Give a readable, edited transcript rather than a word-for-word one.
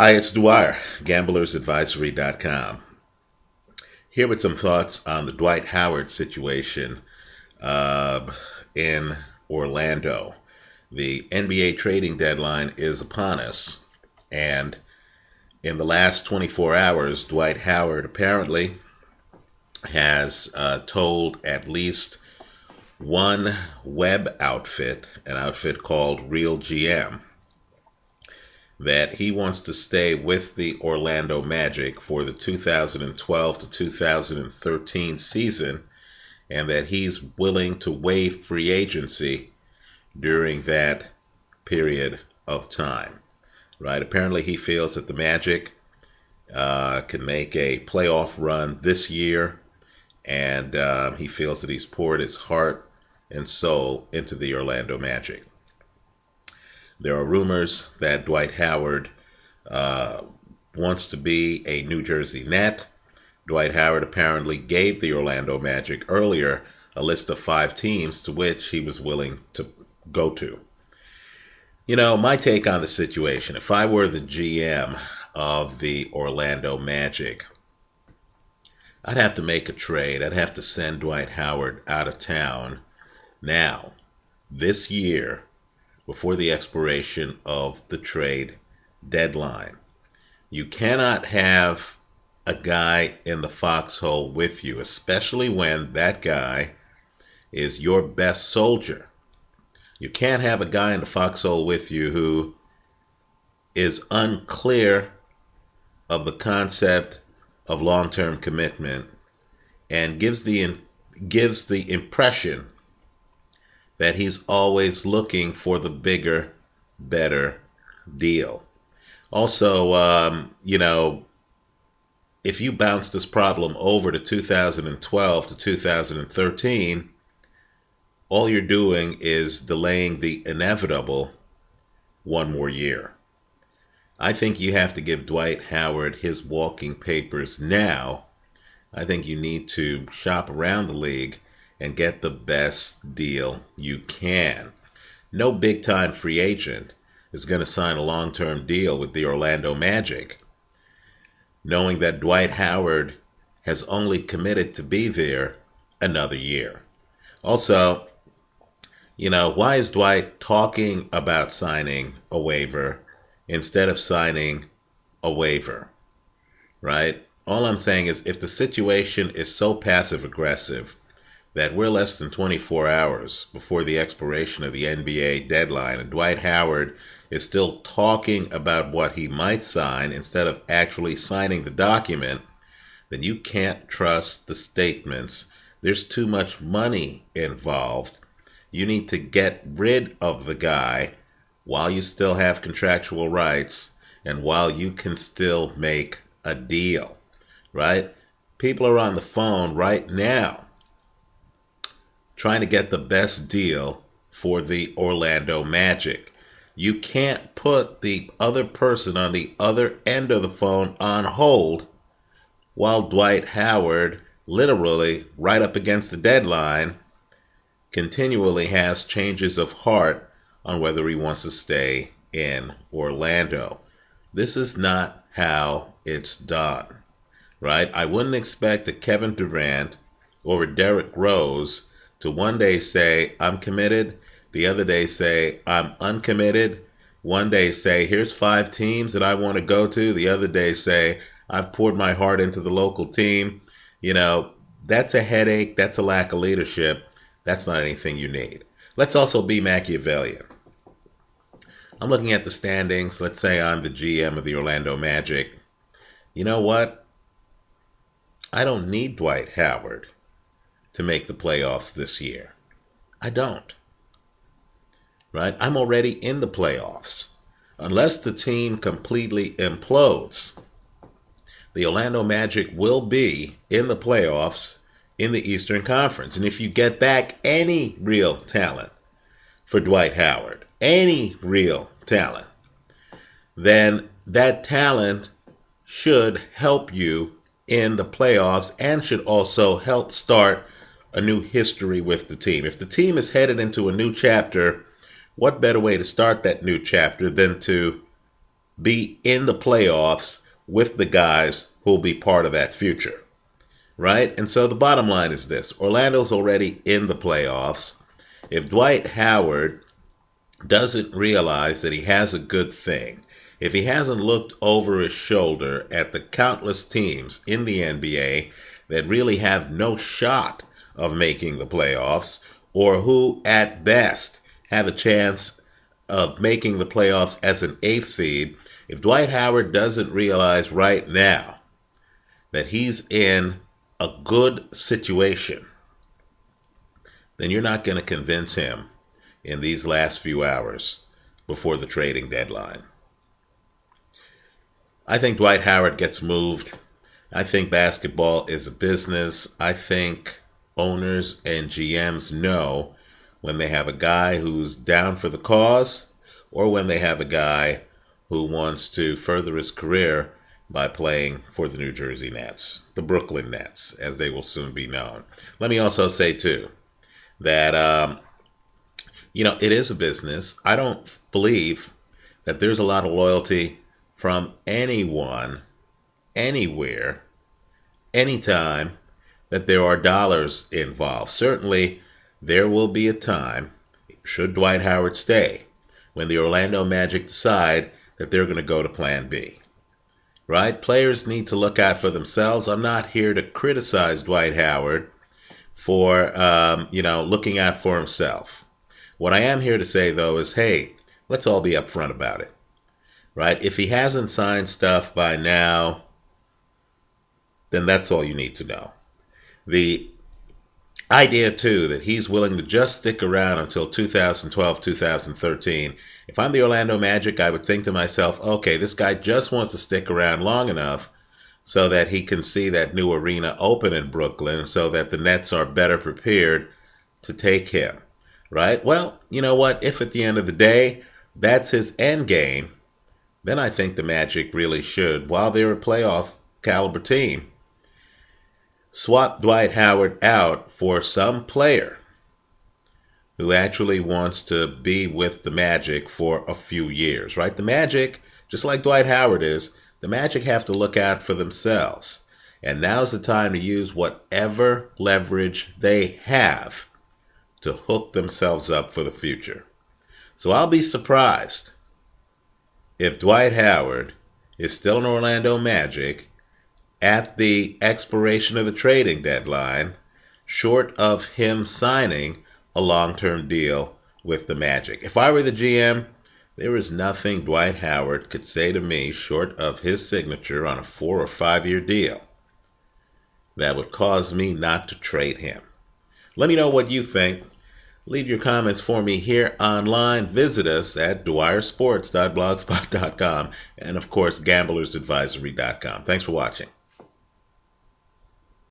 Hi, it's Dwyer, gamblersadvisory.com. Here with some thoughts on the Dwight Howard situation in Orlando. The NBA trading deadline is upon us, and in the last 24 hours, Dwight Howard apparently has told at least one web outfit, an outfit called Real GM, that he wants to stay with the Orlando Magic for the 2012 to 2013 season, and that he's willing to waive free agency during that period of time. Right? Apparently, he feels that the Magic can make a playoff run this year, and he feels that he's poured his heart and soul into the Orlando Magic. There are rumors that Dwight Howard wants to be a New Jersey Net. Dwight Howard apparently gave the Orlando Magic earlier a list of 5 teams to which he was willing to go to. You know, my take on the situation, if I were the GM of the Orlando Magic, I'd have to make a trade. I'd have to send Dwight Howard out of town now, this year, before the expiration of the trade deadline. You cannot have a guy in the foxhole with you, especially when that guy is your best soldier. You can't have a guy in the foxhole with you who is unclear of the concept of long-term commitment and gives the impression that he's always looking for the bigger, better deal. Also, if you bounce this problem over to 2012 to 2013, all you're doing is delaying the inevitable one more year. I think you have to give Dwight Howard his walking papers now. I think you need to shop around the league and get the best deal you can. No big-time free agent is going to sign a long-term deal with the Orlando Magic, knowing that Dwight Howard has only committed to be there another year. Also, why is Dwight talking about signing a waiver instead of signing a waiver, right? All I'm saying is if the situation is so passive-aggressive that we're less than 24 hours before the expiration of the NBA deadline, and Dwight Howard is still talking about what he might sign instead of actually signing the document, then you can't trust the statements. There's too much money involved. You need to get rid of the guy while you still have contractual rights and while you can still make a deal, right? People are on the phone right now trying to get the best deal for the Orlando Magic. You can't put the other person on the other end of the phone on hold while Dwight Howard, literally right up against the deadline, continually has changes of heart on whether he wants to stay in Orlando. This is not how it's done, right? I wouldn't expect a Kevin Durant or a Derrick Rose to one day say, I'm committed, the other day say, I'm uncommitted, one day say, here's 5 teams that I want to go to, the other day say, I've poured my heart into the local team. That's a headache, that's a lack of leadership, that's not anything you need. Let's also be Machiavellian. I'm looking at the standings, let's say I'm the GM of the Orlando Magic. You know what? I don't need Dwight Howard to make the playoffs this year. I don't. Right? I'm already in the playoffs. Unless the team completely implodes, the Orlando Magic will be in the playoffs in the Eastern Conference. And if you get back any real talent for Dwight Howard, any real talent, then that talent should help you in the playoffs and should also help start a new history with the team. If the team is headed into a new chapter, what better way to start that new chapter than to be in the playoffs with the guys who'll be part of that future, right? And so the bottom line is this. Orlando's already in the playoffs. If Dwight Howard doesn't realize that he has a good thing, if he hasn't looked over his shoulder at the countless teams in the NBA that really have no shot of making the playoffs, or who at best have a chance of making the playoffs as an eighth seed, if Dwight Howard doesn't realize right now that he's in a good situation, then you're not going to convince him in these last few hours before the trading deadline. I think Dwight Howard gets moved. I think basketball is a business. I think owners and GMs know when they have a guy who's down for the cause or when they have a guy who wants to further his career by playing for the New Jersey Nets, the Brooklyn Nets, as they will soon be known. Let me also say, too, that, it is a business. I don't believe that there's a lot of loyalty from anyone, anywhere, anytime that there are dollars involved. Certainly, there will be a time, should Dwight Howard stay, when the Orlando Magic decide that they're going to go to Plan B. Right? Players need to look out for themselves. I'm not here to criticize Dwight Howard for, looking out for himself. What I am here to say, though, is, hey, let's all be upfront about it. Right? If he hasn't signed stuff by now, then that's all you need to know. The idea, too, that he's willing to just stick around until 2012, 2013. If I'm the Orlando Magic, I would think to myself, okay, this guy just wants to stick around long enough so that he can see that new arena open in Brooklyn so that the Nets are better prepared to take him, right? Well, you know what? If at the end of the day, that's his end game, then I think the Magic really should, while they're a playoff caliber team, swap Dwight Howard out for some player who actually wants to be with the Magic for a few years, right? The Magic, just like Dwight Howard is, the Magic have to look out for themselves. And now's the time to use whatever leverage they have to hook themselves up for the future. So I'll be surprised if Dwight Howard is still an Orlando Magic at the expiration of the trading deadline, short of him signing a long-term deal with the Magic. If I were the GM, there is nothing Dwight Howard could say to me short of his signature on a 4 or 5 year deal that would cause me not to trade him. Let me know what you think. Leave your comments for me here online. Visit us at dwyersports.blogspot.com and, of course, gamblersadvisory.com. Thanks for watching.